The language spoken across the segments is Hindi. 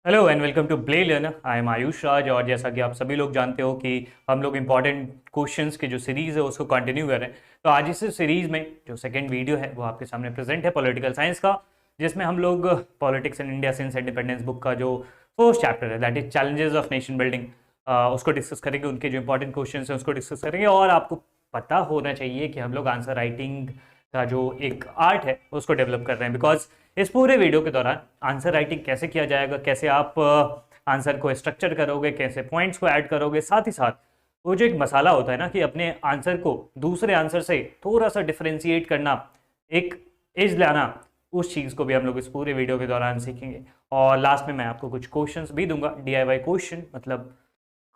Hello and welcome to blay learner. I am Ayush Raj. और जैसा कि आप सभी लोग जानते हो कि हम लोग इंपॉर्टेंट क्वेश्चंस की जो सीरीज़ है उसको कंटिन्यू कर रहे हैं। तो आज इस सीरीज़ में जो सेकंड वीडियो है वो आपके सामने प्रेजेंट है पॉलिटिकल साइंस का, जिसमें हम लोग politics in India since independence book का जो फर्स्ट चैप्टर है that is challenges of nation building उसको डिस्कस करेंगे। उनके जो इंपॉर्टेंट क्वेश्चन हैं उसको डिस्कस करेंगे। और आपको पता होना चाहिए कि हम लोग आंसर राइटिंग का जो एक आर्ट है उसको डेवलप कर रहे हैं, बिकॉज इस पूरे वीडियो के दौरान आंसर राइटिंग कैसे किया जाएगा, कैसे आप आंसर को स्ट्रक्चर करोगे, कैसे पॉइंट्स को ऐड करोगे, साथ ही साथ वो जो एक मसाला होता है ना कि अपने आंसर को दूसरे आंसर से थोड़ा सा डिफरेंशिएट करना, एक एज लाना, उस चीज़ को भी हम लोग इस पूरे वीडियो के दौरान सीखेंगे। और लास्ट में मैं आपको कुछ क्वेश्चंस भी दूंगा, DIY क्वेश्चन, मतलब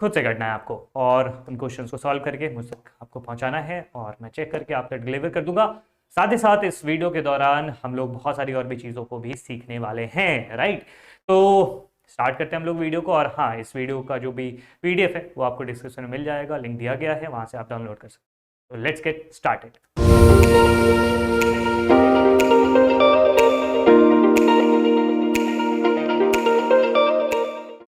खुद से करना है आपको, और उन क्वेश्चंस को सॉल्व करके मुझ तक आपको पहुंचाना है और मैं चेक करके आप तक डिलीवर कर दूंगा। साथ ही साथ इस वीडियो के दौरान हम लोग बहुत सारी और भी चीज़ों को भी सीखने वाले हैं, राइट। तो स्टार्ट करते हैं हम लोग वीडियो को। और हाँ, इस वीडियो का जो भी PDF है वो आपको डिस्क्रिप्शन में मिल जाएगा, लिंक दिया गया है, वहाँ से आप डाउनलोड कर सकते हो। तो लेट्स गेट स्टार्टेड।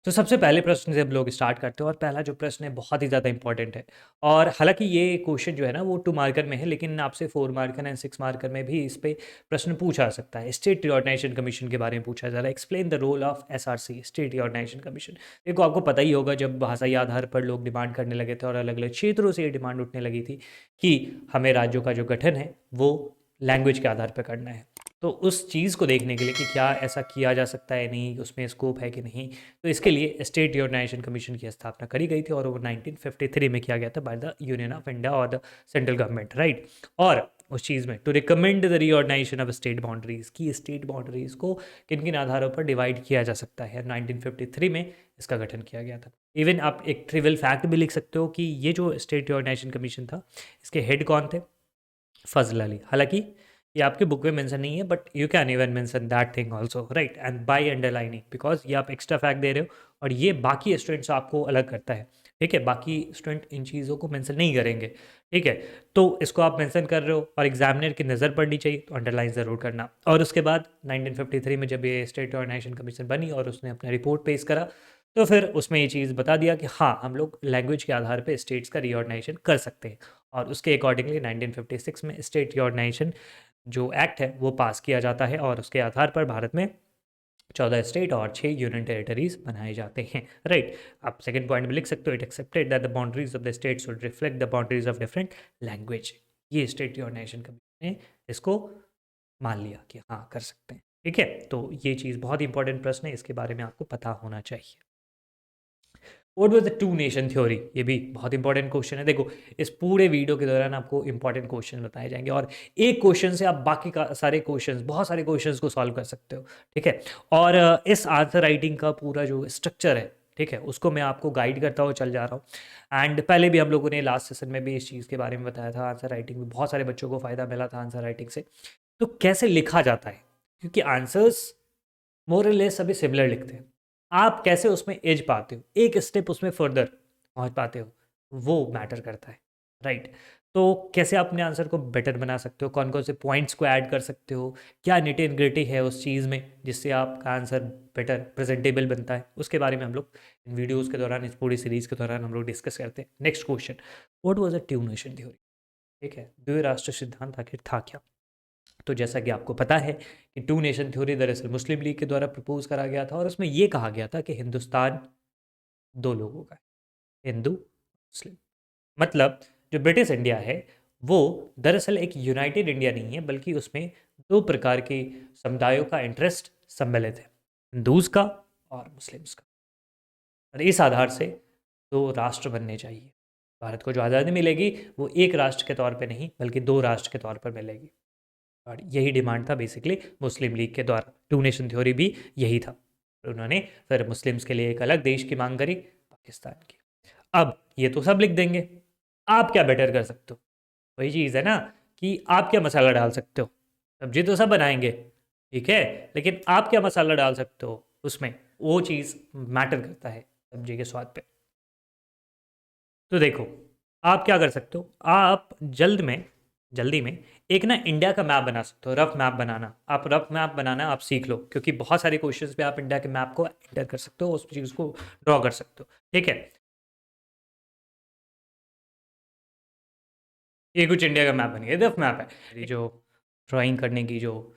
तो सबसे पहले प्रश्न से हम लोग स्टार्ट करते हैं, और पहला जो प्रश्न है बहुत ही ज़्यादा इंपॉर्टेंट है। और हालांकि ये क्वेश्चन जो है ना वो 2 मार्कर में है, लेकिन आपसे 4 मार्कर एंड 6 मार्कर में भी इस पे प्रश्न पूछा जा सकता है। स्टेट रिऑर्गनाइजेशन कमीशन के बारे में पूछा जा रहा है। Explain the role of SRC, state reorganisation commission. देखो, आपको पता ही होगा जब भाषाई आधार पर लोग डिमांड करने लगे थे और अलग अलग क्षेत्रों से ये डिमांड उठने लगी थी कि हमें राज्यों का जो गठन है वो लैंग्वेज के आधार पर करना है। तो उस चीज़ को देखने के लिए कि क्या ऐसा किया जा सकता है, नहीं उसमें स्कोप है कि नहीं, तो इसके लिए स्टेट रिऑर्गनाइजेशन कमीशन की स्थापना करी गई थी और वो 1953 में किया गया था by the union of India और द सेंट्रल गवर्नमेंट, राइट। और उस चीज़ में to recommend the reorganisation of state boundaries, की स्टेट बाउंड्रीज को किन किन आधारों पर डिवाइड किया जा सकता है, 1953 में इसका गठन किया गया था। इवन आप एक ट्रिवियल फैक्ट भी लिख सकते हो कि ये जो स्टेट रिऑर्गनाइजेशन कमीशन था, इसके हेड कौन थे? फजल अली। हालांकि ये आपके बुक में मेंशन नहीं है, but you can even mention that thing also, right, and by underlining, because ये आप एक्स्ट्रा फैक्ट दे रहे हो और ये बाकी स्टूडेंट्स आपको अलग करता है। ठीक है, बाकी स्टूडेंट इन चीज़ों को मेंशन नहीं करेंगे। ठीक है, तो इसको आप मेंशन कर रहे हो और एग्जामिनर की नज़र पड़नी चाहिए, तो अंडरलाइन ज़रूर करना। और उसके बाद 1953 में जब ये स्टेट ऑर्गेनाइजेशन कमीशन बनी और उसने अपना रिपोर्ट पेश करा, तो फिर उसमें ये चीज़ बता दिया कि हाँ, हम लोग लैंग्वेज के आधार पे स्टेट्स का रीऑर्गेनाइजेशन कर सकते हैं। और उसके अकॉर्डिंगली 1956 में स्टेट रिऑर्गेनाइजेशन जो एक्ट है वो पास किया जाता है और उसके आधार पर भारत में 14 स्टेट और 6 यूनियन टेरिटरीज बनाए जाते हैं, राइट। आप सेकंड पॉइंट में लिख सकते हो, it accepted that the boundaries of the state should reflect the boundaries of different language. ये स्टेट रिऑर्गेनाइजेशन कमीशन ने इसको मान लिया कि हाँ कर सकते हैं। ठीक है, तो ये चीज़ बहुत इंपॉर्टेंट प्रश्न है, इसके बारे में आपको पता होना चाहिए। What was the two nation theory, ये भी बहुत इंपॉर्टेंट क्वेश्चन है। देखो, इस पूरे वीडियो के दौरान आपको इंपॉर्टेंट क्वेश्चन बताए जाएंगे और एक क्वेश्चन से आप बाकी का सारे क्वेश्चंस, बहुत सारे क्वेश्चंस को सॉल्व कर सकते हो। ठीक है, और इस आंसर राइटिंग का पूरा जो स्ट्रक्चर है, ठीक है, उसको मैं आपको गाइड करता हुआ चल जा रहा हूँ। एंड पहले भी हम लोगों ने लास्ट सेशन में भी इस चीज़ के बारे में बताया था, आंसर राइटिंग में बहुत सारे बच्चों को फ़ायदा मिला था आंसर राइटिंग से। तो कैसे लिखा जाता है, क्योंकि आंसर्स मोर लेस सभी सिमिलर लिखते हैं, आप कैसे उसमें एज पाते हो, एक स्टेप उसमें फर्दर पहुंच पाते हो, वो मैटर करता है, राइट। तो कैसे आप अपने आंसर को बेटर बना सकते हो, कौन कौन से पॉइंट्स को ऐड कर सकते हो, क्या निटी एंड ग्रिटी है उस चीज़ में जिससे आपका आंसर बेटर प्रेजेंटेबल बनता है, उसके बारे में हम लोग इन वीडियोज़ के दौरान, इस पूरी सीरीज़ के दौरान हम लोग डिस्कस करते हैं। Next question, what was a two nation theory? ठीक है, द्विराष्ट्र सिद्धांत आखिर था क्या? तो जैसा कि आपको पता है कि टू नेशन थ्योरी दरअसल मुस्लिम लीग के द्वारा प्रपोज करा गया था और उसमें ये कहा गया था कि हिंदुस्तान दो लोगों का है, हिंदू मुस्लिम। मतलब जो ब्रिटिश इंडिया है वो दरअसल एक यूनाइटेड इंडिया नहीं है, बल्कि उसमें दो प्रकार के समुदायों का इंटरेस्ट सम्मिलित है, हिंदूज का और मुस्लिम्स का। और इस आधार से दो राष्ट्र बनने चाहिए। भारत को जो आज़ादी मिलेगी वो एक राष्ट्र के तौर पे नहीं, बल्कि दो राष्ट्र के तौर पर मिलेगी। और यही डिमांड था बेसिकली मुस्लिम लीग के द्वारा, टू नेशन थ्योरी भी यही था। और उन्होंने फिर मुस्लिम्स के लिए एक अलग देश की मांग करी, पाकिस्तान की। अब ये तो सब लिख देंगे, आप क्या बेटर कर सकते हो? वही चीज़ है ना कि आप क्या मसाला डाल सकते हो, सब्जी तो सब बनाएंगे, ठीक है, लेकिन आप क्या मसाला डाल सकते हो उसमें, वो चीज़ मैटर करता है सब्जी के स्वाद पे। तो देखो, आप क्या कर सकते हो, आप जल्द में जल्दी में एक ना इंडिया का मैप बना सकते हो, रफ मैप बनाना। आप रफ मैप बनाना आप सीख लो, क्योंकि बहुत सारे क्वेश्चंस पे आप इंडिया के मैप को एंटर कर सकते हो, उस चीज़ को ड्रॉ कर सकते हो। ठीक है, ये कुछ इंडिया का मैप बन गया, रफ मैप है। ये जो ड्राइंग करने की जो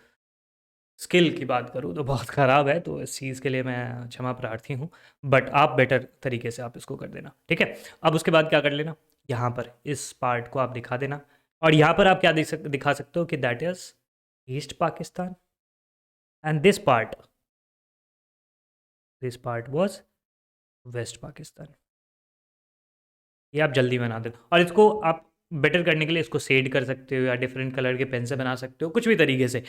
स्किल की बात करूँ तो बहुत ख़राब है, तो इस चीज़ के लिए मैं क्षमा प्रार्थी हूँ। बट आप बेटर तरीके से आप इसको कर देना, ठीक है। अब उसके बाद क्या कर लेना, यहाँ पर इस पार्ट को आप दिखा देना, और यहाँ पर आप क्या दिखा सकते हो कि that is east Pakistan, and this part was west Pakistan. ये आप जल्दी बना देना, और इसको आप बेटर करने के लिए इसको शेड कर सकते हो, या डिफरेंट कलर के पेन से बना सकते हो, कुछ भी तरीके से।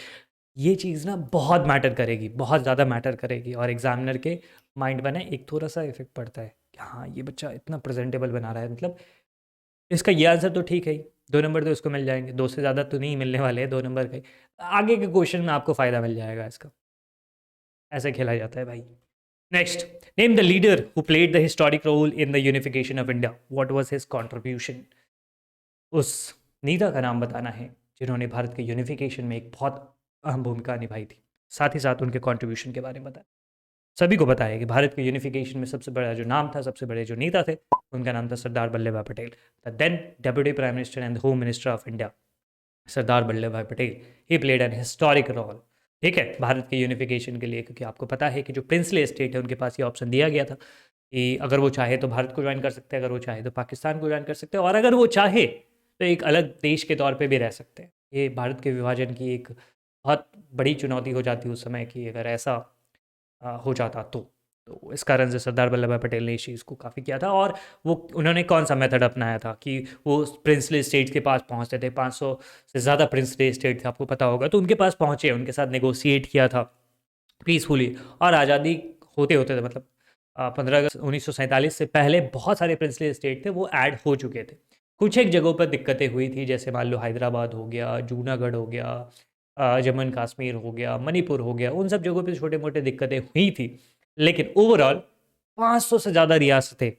ये चीज़ ना बहुत मैटर करेगी, बहुत ज़्यादा मैटर करेगी, और एग्जामिनर के माइंड में ना एक थोड़ा सा इफेक्ट पड़ता है कि हाँ ये बच्चा इतना प्रेजेंटेबल बना रहा है, मतलब इसका ये आंसर तो ठीक है ही, 2 नंबर तो इसको मिल जाएंगे, 2 से ज़्यादा तो नहीं मिलने वाले हैं, 2 नंबर का ही। आगे के क्वेश्चन में आपको फ़ायदा मिल जाएगा इसका। ऐसे खेला जाता है भाई। Next, name the leader who played the historic role in the unification of India, what was his contribution. उस नेता का नाम बताना है जिन्होंने भारत के यूनिफिकेशन में एक बहुत अहम भूमिका निभाई थी, साथ ही साथ उनके कंट्रीब्यूशन के बारे में बताया। सभी को पता है कि भारत के यूनिफिकेशन में सबसे बड़ा जो नाम था, सबसे बड़े जो नेता थे, उनका नाम था Sardar Vallabh Bhai Patel, the then deputy prime minister and home minister of India. Sardar Vallabh Bhai Patel, he played an historic role, ठीक है, भारत के यूनिफिकेशन के लिए। क्योंकि आपको पता है कि जो प्रिंसली स्टेट है उनके पास ये ऑप्शन दिया गया था कि अगर वो चाहे तो भारत को ज्वाइन कर सकते हैं, अगर वो चाहे तो पाकिस्तान को ज्वाइन कर सकते हैं, और अगर वो चाहे तो एक अलग देश के तौर पे भी रह सकते हैं। ये भारत के विभाजन की एक बहुत बड़ी चुनौती हो जाती उस समय की, अगर ऐसा हो जाता तो इस कारण से सरदार वल्लभ भाई पटेल ने इस चीज़ को काफ़ी किया था। और वो उन्होंने कौन सा मेथड अपनाया था कि वो प्रिंसली स्टेट्स के पास पहुंचते थे, 500 से ज़्यादा प्रिंसली स्टेट थे, आपको पता होगा, तो उनके पास पहुंचे, उनके साथ नेगोशिएट किया था पीसफुली, और आज़ादी होते होते थे, मतलब 15 अगस्त 1947 से पहले बहुत सारे प्रिंसली स्टेट थे वो ऐड हो चुके थे। कुछ एक जगहों पर दिक्कतें हुई थी, जैसे मान लो हैदराबाद हो गया, जूनागढ़ हो गया, जम्मू कश्मीर हो गया, मणिपुर हो गया, उन सब जगहों पे छोटे मोटे दिक्कतें हुई थी। लेकिन ओवरऑल 500 से ज़्यादा रियासतें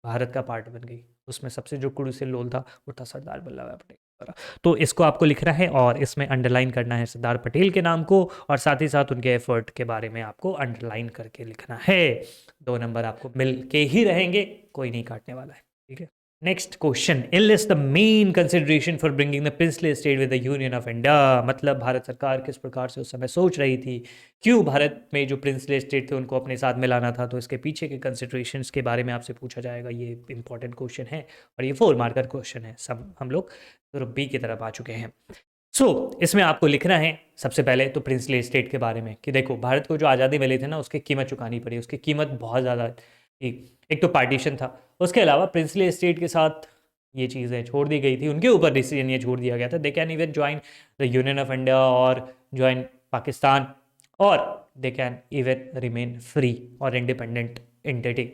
भारत का पार्ट बन गई। उसमें सबसे जो क्रूशियल रोल था वो था सरदार वल्लभ भाई पटेल द्वारा। तो इसको आपको लिखना है और इसमें अंडरलाइन करना है सरदार पटेल के नाम को, और साथ ही साथ उनके एफर्ट के बारे में आपको अंडरलाइन करके लिखना है। 2 नंबर आपको मिल के ही रहेंगे, कोई नहीं काटने वाला है, ठीक है। Next question, enlist the main consideration for bringing the princely state with the union of India. मतलब भारत सरकार किस प्रकार से उस समय सोच रही थी, क्यों भारत में जो प्रिंसली स्टेट थे उनको अपने साथ मिलाना था, तो इसके पीछे के कंसिडरेशंस के बारे में आपसे पूछा जाएगा। ये इंपॉर्टेंट क्वेश्चन है, और ये 4 मार्कर क्वेश्चन है। सब हम लोग ग्रुप बी की तरफ आ चुके हैं। इसमें आपको लिखना है सबसे पहले तो प्रिंसली स्टेट के बारे में, कि देखो भारत को जो आज़ादी मिली थी ना, उसकी कीमत चुकानी पड़ी, उसकी कीमत बहुत ज़्यादा थी। एक तो पार्टीशन था, उसके अलावा प्रिंसली स्टेट के साथ ये चीज़ें छोड़ दी गई थी, उनके ऊपर डिसीजन ये छोड़ दिया गया था, they can even join the union of India और ज्वाइन पाकिस्तान, और they can even remain free और इंडिपेंडेंट एंटिटी।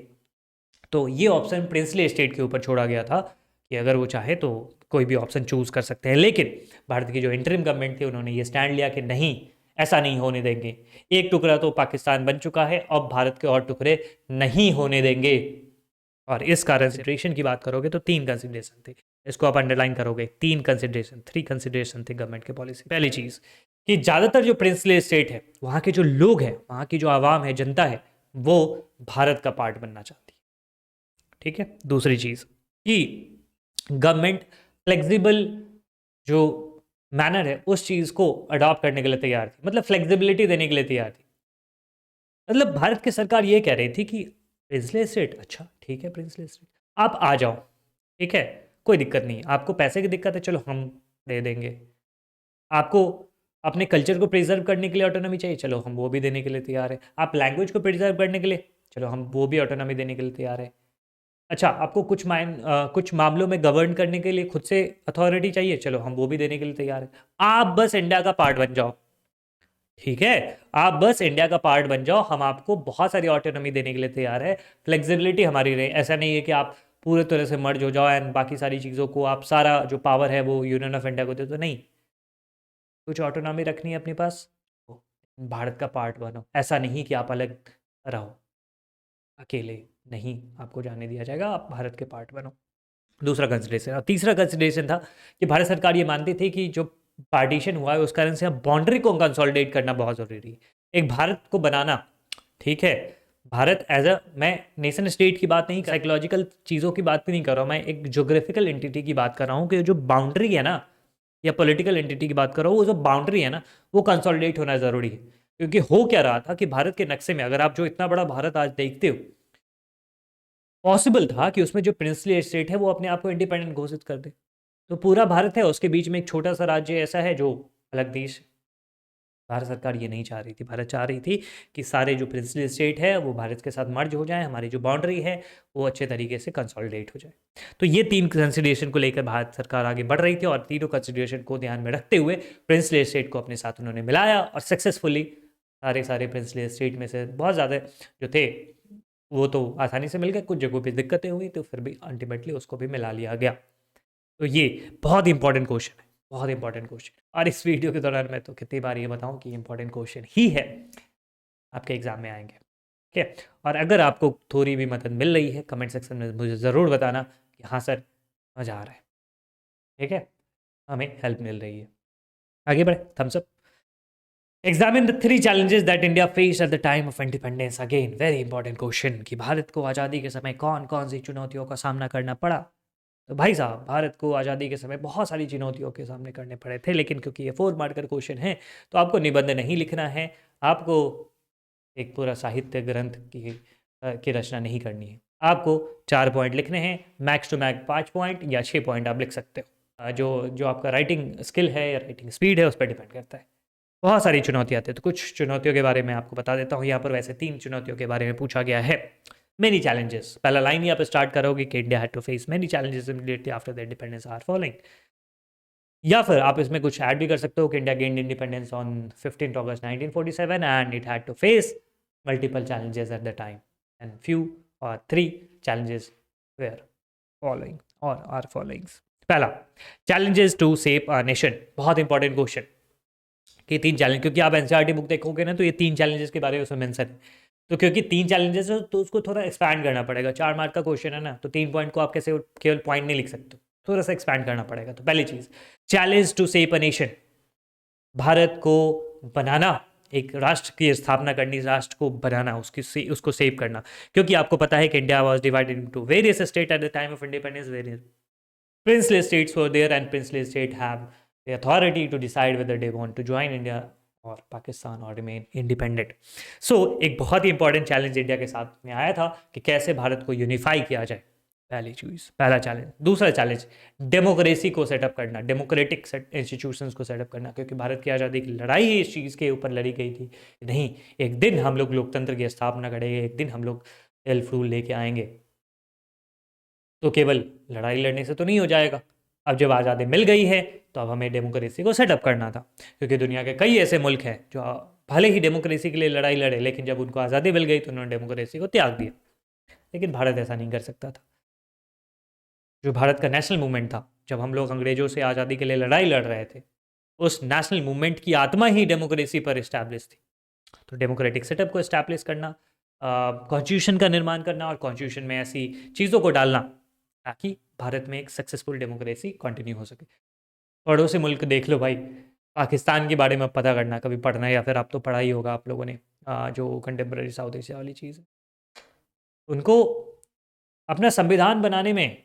तो ये ऑप्शन प्रिंसली स्टेट के ऊपर छोड़ा गया था कि अगर वो चाहे तो कोई भी ऑप्शन चूज कर सकते हैं। लेकिन भारत की जो इंटरिम गवर्नमेंट थी उन्होंने ये स्टैंड लिया कि नहीं, ऐसा नहीं होने देंगे। एक टुकड़ा तो पाकिस्तान बन चुका है, अब भारत के और टुकड़े नहीं होने देंगे। और इस कारण कंसिडरेशन की बात करोगे तो 3 कंसिडरेशन थे, इसको आप अंडरलाइन करोगे। 3 कंसिडरेशन, 3 कंसिडरेशन थे गवर्नमेंट के पॉलिसी। पहली चीज कि ज्यादातर जो प्रिंसली स्टेट है वहां के जो लोग हैं, वहां की जो आवाम है, जनता है, वो भारत का पार्ट बनना चाहती है, ठीक है। दूसरी चीज कि गवर्नमेंट फ्लेक्सिबल जो मैनर है उस चीज को अडॉप्ट करने के लिए तैयार थी, मतलब फ्लेक्सिबिलिटी देने के लिए तैयार थी। मतलब भारत की सरकार ये कह रही थी कि प्रिंसली स्टेट, अच्छा ठीक है प्रिंसली स्टेट, आप आ जाओ, ठीक है, कोई दिक्कत नहीं। आपको पैसे की दिक्कत है, चलो हम दे देंगे। आपको अपने कल्चर को प्रिजर्व करने के लिए ऑटोनॉमी चाहिए, चलो हम वो भी देने के लिए तैयार है। आप लैंग्वेज को प्रिजर्व करने के लिए, चलो हम वो भी ऑटोनॉमी देने के लिए तैयार है। अच्छा, आपको कुछ मामलों में गवर्न करने के लिए खुद से अथॉरिटी चाहिए, चलो हम वो भी देने के लिए तैयार है। आप बस इंडिया का पार्ट बन जाओ, ठीक है, आप बस इंडिया का पार्ट बन जाओ, हम आपको बहुत सारी ऑटोनॉमी देने के लिए तैयार है। फ्लेक्सिबिलिटी हमारी रहे, ऐसा नहीं है कि आप पूरे तरह से मर्ज हो जाओ एंड बाकी सारी चीज़ों को आप सारा जो पावर है वो यूनियन ऑफ इंडिया को दे, तो नहीं, कुछ ऑटोनॉमी रखनी है अपने पास, तो भारत का पार्ट बनो। ऐसा नहीं कि आप अलग रहो, अकेले नहीं आपको जाने दिया जाएगा, आप भारत के पार्ट बनो। दूसरा कंसिडरेशन। और तीसरा कंसिडरेशन था कि भारत सरकार ये मानती थी कि जो पार्टीशन हुआ है उस कारण से अब बाउंड्री को कंसोलिडेट करना बहुत ज़रूरी है, एक भारत को बनाना। ठीक है, भारत एज अ, मैं नेशन स्टेट की बात नहीं, साइकोलॉजिकल चीज़ों की बात भी नहीं कर रहा हूँ, मैं एक जोग्राफिकल एंटिटी की बात कर रहा हूँ कि जो बाउंड्री है ना, या पॉलिटिकल एंटिटी की बात कर रहा हूँ, वो जो बाउंड्री है ना वो कंसोलिडेट होना ज़रूरी है। क्योंकि हो क्या रहा था कि भारत के नक्शे में, अगर आप जो इतना बड़ा भारत आज देखते हो, पॉसिबल था कि उसमें जो प्रिंसली स्टेट है वो अपने आप को इंडिपेंडेंट घोषित कर दे। तो पूरा भारत है, उसके बीच में एक छोटा सा राज्य ऐसा है जो अलग देश है। भारत सरकार ये नहीं चाह रही थी, भारत चाह रही थी कि सारे जो प्रिंसली स्टेट है वो भारत के साथ मर्ज हो जाए, हमारी जो बाउंड्री है वो अच्छे तरीके से कंसोलिडेट हो जाए। तो ये तीन कंसिडरेशन को लेकर भारत सरकार आगे बढ़ रही थी, और तीनों कंसिडरेशन को ध्यान में रखते हुए प्रिंसली स्टेट को अपने साथ उन्होंने मिलाया, और सक्सेसफुली सारे सारे प्रिंसली स्टेट में से बहुत ज़्यादा जो थे वो तो आसानी से मिल गए, कुछ जगहों पे दिक्कतें हुई तो फिर भी अल्टीमेटली उसको भी मिला लिया गया। तो ये बहुत इंपॉर्टेंट क्वेश्चन है, बहुत इंपॉर्टेंट क्वेश्चन। और इस वीडियो के दौरान मैं तो कितनी बार ये बताऊं कि इंपॉर्टेंट क्वेश्चन ही है, आपके एग्जाम में आएंगे। ठीक है, और अगर आपको थोड़ी भी मदद मिल रही है कमेंट सेक्शन में मुझे ज़रूर बताना कि हाँ सर मज़ा आ रहा है। ठीक है, हमें हेल्प मिल रही है। आगे बढ़े, thumbs up. Examine the 3 challenges that India faced at the time of independence। Again very important question कि भारत को आज़ादी के समय कौन कौन सी चुनौतियों का सामना करना पड़ा। तो भाई साहब, भारत को आज़ादी के समय बहुत सारी चुनौतियों के सामने करने पड़े थे, लेकिन क्योंकि ये 4 मार्कर क्वेश्चन है तो आपको निबंध नहीं लिखना है, आपको एक पूरा साहित्य ग्रंथ की रचना नहीं करनी है। आपको 4 पॉइंट लिखने हैं, मैक्स टू मैक्स 5 पॉइंट या 6 पॉइंट आप लिख सकते हो। जो जो आपका राइटिंग स्किल है या राइटिंग स्पीड है उस पर डिपेंड करता है। बहुत सारी चुनौतियाँ आती हैं, तो कुछ चुनौतियों के बारे में आपको बता देता हूँ यहाँ पर। वैसे 3 चुनौतियों के बारे में पूछा गया है। मेनी चैलेंजेस, पहला लाइन ही आप स्टार्ट करोगे कि India had to face many challenges immediately after the independence are following. या फिर आप इसमें कुछ ऐड भी कर सकते हो कि India gained independence on 15 August 1947 and it had to face multiple challenges at the time and few और 3 चैलेंजेस वेयर फॉलोइंग और आर फॉलोइंग्स। पहला, challenges to save a nation. बहुत इंपॉर्टेंट क्वेश्चन कि 3 चैलेंज, क्योंकि आप एनसीईआरटी बुक देखोगे ना तो ये 3 चैलेंजेस के बारे में उसमें मेंशन है। तो क्योंकि 3 चैलेंजेस है तो उसको थोड़ा एक्सपैंड करना पड़ेगा। 4 मार्क का क्वेश्चन है ना, तो 3 पॉइंट को आप कैसे केवल पॉइंट नहीं लिख सकते, थोड़ा सा एक्सपैंड करना पड़ेगा। तो पहली चीज, challenge to save a nation, Bharat को बनाना, एक राष्ट्र की स्थापना करनी, राष्ट्र को बनाना, उसको सेव करना। क्योंकि आपको पता है कि India was divided into various state eight the time of independence. Various princely states were there and princely state have the authority to decide whether they want to join India और पाकिस्तान और रिमेन इंडिपेंडेंट। सो एक बहुत ही इंपॉर्टेंट चैलेंज इंडिया के साथ में आया था कि कैसे भारत को यूनिफाई किया जाए। पहली चीज, पहला चैलेंज। दूसरा चैलेंज, डेमोक्रेसी को सेटअप करना, डेमोक्रेटिक इंस्टीट्यूशंस को सेटअप करना। क्योंकि भारत की आज़ादी की लड़ाई ही इस चीज़ के ऊपर लड़ी गई थी, नहीं एक दिन हम लोग लोकतंत्र की स्थापना करेंगे, एक दिन हम लोग सेल्फ रूल लेके आएंगे। तो केवल लड़ाई लड़ने से तो नहीं हो जाएगा। अब जब आज़ादी मिल गई है तो अब हमें डेमोक्रेसी को सेटअप करना था। क्योंकि दुनिया के कई ऐसे मुल्क हैं जो भले ही डेमोक्रेसी के लिए लड़ाई लड़े, लेकिन जब उनको आज़ादी मिल गई तो उन्होंने डेमोक्रेसी को त्याग दिया। लेकिन भारत ऐसा नहीं कर सकता था। जो भारत का नेशनल मूवमेंट था, जब हम लोग अंग्रेजों से आज़ादी के लिए लड़ाई लड़ रहे थे, उस नेशनल मूवमेंट की आत्मा ही डेमोक्रेसी पर इस्टेब्लिश थी। तो डेमोक्रेटिक सेटअप को इस्टेब्लिश करना, कॉन्स्टिट्यूशन का निर्माण करना और कॉन्स्टिट्यूशन में ऐसी चीज़ों को डालना ताकि भारत में एक सक्सेसफुल डेमोक्रेसी कंटिन्यू हो सके। पड़ोसी मुल्क देख लो भाई, पाकिस्तान के बारे में पता करना, कभी पढ़ना है या फिर आप तो पढ़ा ही होगा आप लोगों ने, जो कंटेम्प्रेरी साउथ एशिया वाली चीज़ है। उनको अपना संविधान बनाने में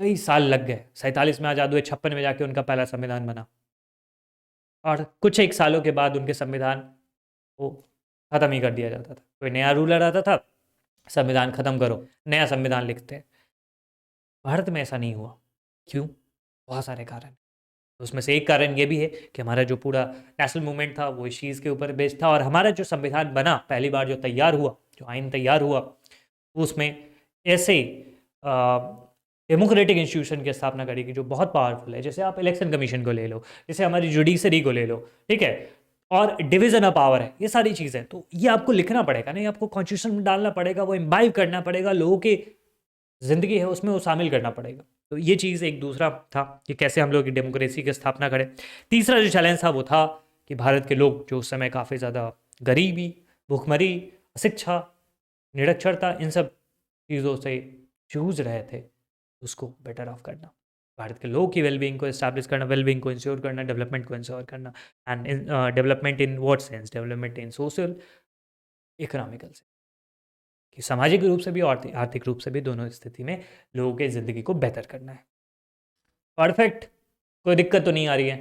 कई साल लग गए। 47 में आज़ाद हुए, 56 में जाके उनका पहला संविधान बना, और कुछ एक सालों के बाद उनके संविधान को ख़त्म ही कर दिया जाता था। कोई नया रूलर आता था, संविधान ख़त्म करो, नया संविधान लिखते हैं। भारत में ऐसा नहीं हुआ। क्यों? बहुत सारे कारण। उसमें से एक कारण ये भी है कि हमारा जो पूरा नेशनल मूवमेंट था वो इस चीज़ के ऊपर बेस्ड था, और हमारा जो संविधान बना पहली बार, जो तैयार हुआ, जो आइन तैयार हुआ, उसमें ऐसे डेमोक्रेटिक इंस्टीट्यूशन की स्थापना करेगी जो बहुत पावरफुल है। जैसे आप इलेक्शन कमीशन को ले लो, जैसे हमारी जुडिशरी को ले लो, ठीक है, और डिवीजन ऑफ पावर है, ये सारी चीज़ें। तो ये आपको लिखना पड़ेगा, नहीं आपको कॉन्स्टिट्यूशन में डालना पड़ेगा, वो इम्बाइव करना पड़ेगा, लोगों की ज़िंदगी है उसमें वो शामिल करना पड़ेगा। तो ये चीज़ एक दूसरा था कि कैसे हम लोग डेमोक्रेसी की स्थापना करें। तीसरा जो चैलेंज था वो था कि भारत के लोग जो उस समय काफ़ी ज़्यादा गरीबी, भुखमरी, अशिक्षा, निरक्षरता, इन सब चीज़ों से जूझ रहे थे, उसको बेटर ऑफ करना, भारत के लोगों की वेलबींग को इस्टेब्लिश करना, वेलबींग को इंश्योर करना, डेवलपमेंट को इंश्योर करना। And development in what sense? Development in social, economical से, कि सामाजिक रूप से भी और आर्थिक रूप से भी, दोनों स्थिति में लोगों की ज़िंदगी को बेहतर करना है। परफेक्ट, कोई दिक्कत तो नहीं आ रही है?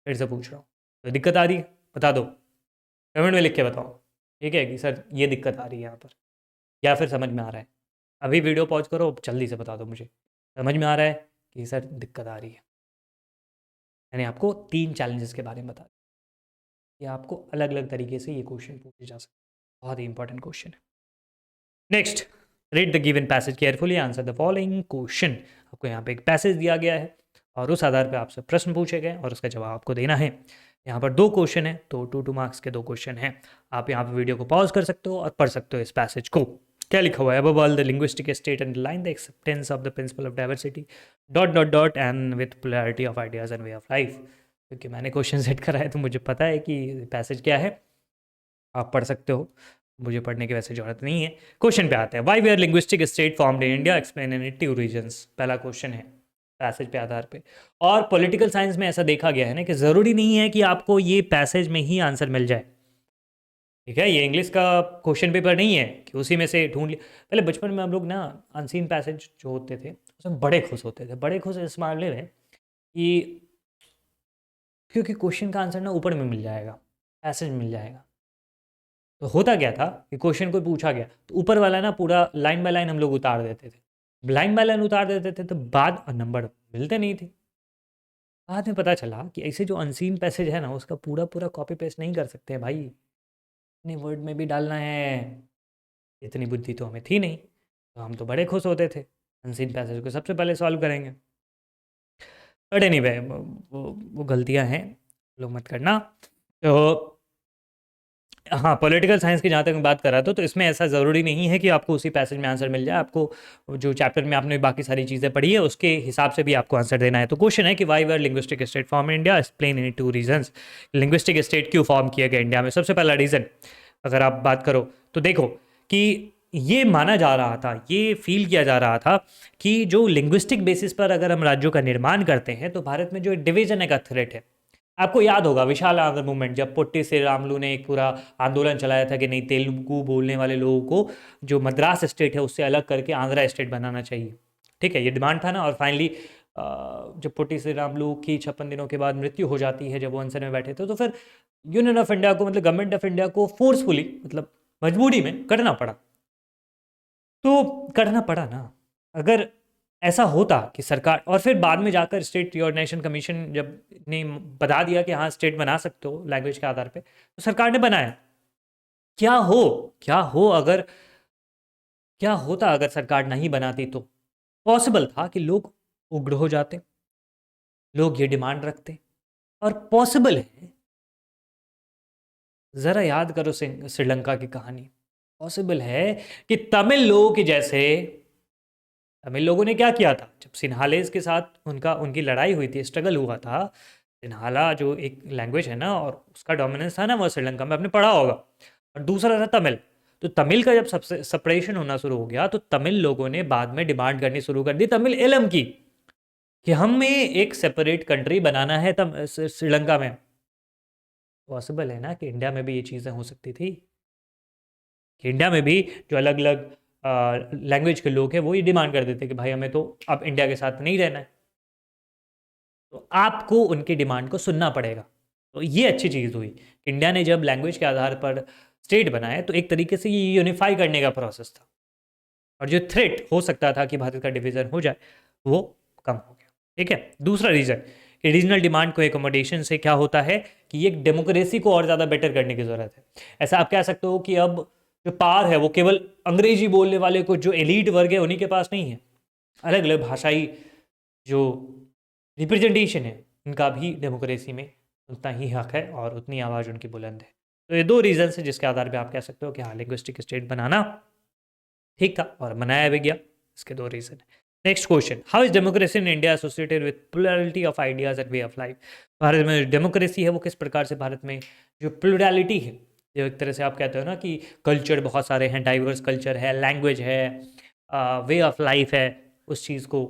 फिर से पूछ रहा हूँ, कोई दिक्कत आ रही है? बता दो, कमेंट में लिख के बताओ, ठीक है, कि सर ये दिक्कत आ रही है यहाँ पर, या फिर समझ में आ रहा है। अभी वीडियो पॉज करो, जल्दी से बता दो मुझे, समझ में आ रहा है कि सर दिक्कत आ रही है। मैंने आपको 3 चैलेंजेस के बारे में बता दिया कि आपको अलग अलग तरीके से ये क्वेश्चन पूछे जा सकते हैं, बहुत ही इंपॉर्टेंट क्वेश्चन है। Next, read the given passage carefully, answer the following question. आपको यहाँ पे एक पैसेज दिया गया है और उस आधार पे आपसे प्रश्न पूछे गए और उसका जवाब आपको देना है। यहाँ पर 2 क्वेश्चन है, तो 2 मार्क्स के 2 क्वेश्चन हैं। आप यहाँ पे वीडियो को पॉज कर सकते हो और पढ़ सकते हो इस पैसेज को। क्या लिखा हुआ है? Above all the linguistic state underline the acceptance of the principle of diversity dot dot dot and with plurality of ideas and way of life. क्योंकि मैंने क्वेश्चन सेट करा है तो मुझे पता है कि पैसेज क्या है, आप पढ़ सकते हो, मुझे पढ़ने की वैसे जरूरत नहीं है। क्वेश्चन पे आते हैं। Why were linguistic state formed in India, explain in 2 reasons. पहला क्वेश्चन है पैसेज पे आधार पे। और पॉलिटिकल साइंस में ऐसा देखा गया है ना कि ज़रूरी नहीं है कि आपको ये पैसेज में ही आंसर मिल जाए, ठीक है। ये इंग्लिश का क्वेश्चन पेपर नहीं है कि उसी में से ढूंढ लिया। पहले बचपन में हम लोग ना अनसीन पैसेज जो होते थे उसमें बड़े खुश होते थे, बड़े खुश इस मामले में कि क्योंकि क्वेश्चन का आंसर ना ऊपर में मिल जाएगा, पैसेज मिल जाएगा। तो होता क्या था कि क्वेश्चन को पूछा गया तो ऊपर वाला ना पूरा लाइन बाय लाइन हम लोग उतार देते थे, लाइन बाय लाइन उतार देते थे, तो बाद नंबर मिलते नहीं थे। बाद में पता चला कि ऐसे जो अनसीन पैसेज है ना उसका पूरा पूरा कॉपी पेस्ट नहीं कर सकते हैं भाई, इतने वर्ड में भी डालना है, इतनी बुद्धि तो हमें थी नहीं। तो हम तो बड़े खुश होते थे अनसीन पैसेज को सबसे पहले सॉल्व करेंगे। बट एनीवे वो गलतियां हैं, लोग मत करना। तो हाँ, पॉलिटिकल साइंस की जहाँ तक मैं बात कर रहा था, तो इसमें ऐसा ज़रूरी नहीं है कि आपको उसी पैसेज में आंसर मिल जाए। आपको जो चैप्टर में आपने बाकी सारी चीज़ें पढ़ी है उसके हिसाब से भी आपको आंसर देना है। तो क्वेश्चन है कि why were linguistic state form in India, explain in 2 reasons. Linguistic state क्यों फॉर्म किया गया इंडिया में? सबसे पहला रीज़न अगर आप बात करो तो देखो कि ये माना जा रहा था, ये फील किया जा रहा था कि जो लिंग्विस्टिक बेसिस पर अगर हम राज्यों का निर्माण करते हैं तो भारत में जो डिवीजन है का थ्रेट है। आपको याद होगा विशाल आंध्र मूवमेंट, जब पोट्टी श्रीरामुलू ने एक पूरा आंदोलन चलाया था कि नहीं, तेलुगु बोलने वाले लोगों को जो मद्रास स्टेट है उससे अलग करके आंध्रा स्टेट बनाना चाहिए, ठीक है, ये डिमांड था ना। और फाइनली जब पोट्टी श्रीरामुलू की 56 दिनों के बाद मृत्यु हो जाती है जब वो अनशन में बैठे थे, तो फिर यूनियन ऑफ इंडिया को, मतलब गवर्नमेंट ऑफ इंडिया को फोर्सफुली, मतलब मजबूरी में करना पड़ा। तो करना पड़ा ना। अगर ऐसा होता कि सरकार, और फिर बाद में जाकर स्टेट रिऑर्गनाइजेशन कमीशन जब ने बता दिया कि हाँ स्टेट बना सकते हो लैंग्वेज के आधार पे, तो सरकार ने बनाया। क्या हो अगर, क्या होता अगर सरकार नहीं बनाती? तो पॉसिबल था कि लोग उग्र हो जाते, लोग ये डिमांड रखते। और पॉसिबल है, जरा याद करो श्रीलंका की कहानी। पॉसिबल है कि तमिल लोगों के जैसे, तमिल लोगों ने क्या किया था जब सिन्हालेज के साथ उनकी लड़ाई हुई थी, स्ट्रगल हुआ था। सिन्हाला जो एक लैंग्वेज है ना और उसका डोमिनेंस था ना वो श्रीलंका में, आपने पढ़ा होगा। और दूसरा था तमिल। तो तमिल का जब सबसे सेपरेशन होना शुरू हो गया तो तमिल लोगों ने बाद में डिमांड करनी शुरू कर दी तमिल इलम की, कि हमें एक सेपरेट कंट्री बनाना है श्रीलंका में। पॉसिबल है ना कि इंडिया में भी ये चीज़ें हो सकती थी, कि इंडिया में भी जो अलग अलग लैंग्वेज के लोग हैं वो ये डिमांड कर देते कि भाई हमें तो अब इंडिया के साथ नहीं रहना है, तो आपको उनकी डिमांड को सुनना पड़ेगा। तो ये अच्छी चीज़ हुई, इंडिया ने जब लैंग्वेज के आधार पर स्टेट बनाए तो एक तरीके से ये यूनिफाई करने का प्रोसेस था, और जो थ्रेट हो सकता था कि भारत का डिवीजन हो जाए वो कम हो गया, ठीक है। दूसरा रीज़न कि रीजनल डिमांड को एकोमोडेशन से क्या होता है कि एक डेमोक्रेसी को और ज़्यादा बेटर करने की ज़रूरत है। ऐसा आप कह सकते हो कि अब जो पावर है वो केवल अंग्रेजी बोलने वाले को, जो एलीट वर्ग है उन्हीं के पास नहीं है, अलग अलग भाषाई जो रिप्रेजेंटेशन है उनका भी डेमोक्रेसी में उतना ही हक है और उतनी आवाज़ उनकी बुलंद है। तो ये 2 रीज़न है जिसके आधार पे आप कह सकते हो कि हाँ लिंग्विस्टिक स्टेट बनाना ठीक था और बनाया भी गया। इसके 2 रीज़न है। Next question, how is democracy in India associated with plurality of ideas and way of life. Bharat में डेमोक्रेसी है वो किस प्रकार से, भारत में जो प्लुरलिटी है, जो एक तरह से आप कहते हो ना कि कल्चर बहुत सारे हैं, डाइवर्स कल्चर है, लैंग्वेज है, वे ऑफ लाइफ है, उस चीज़ को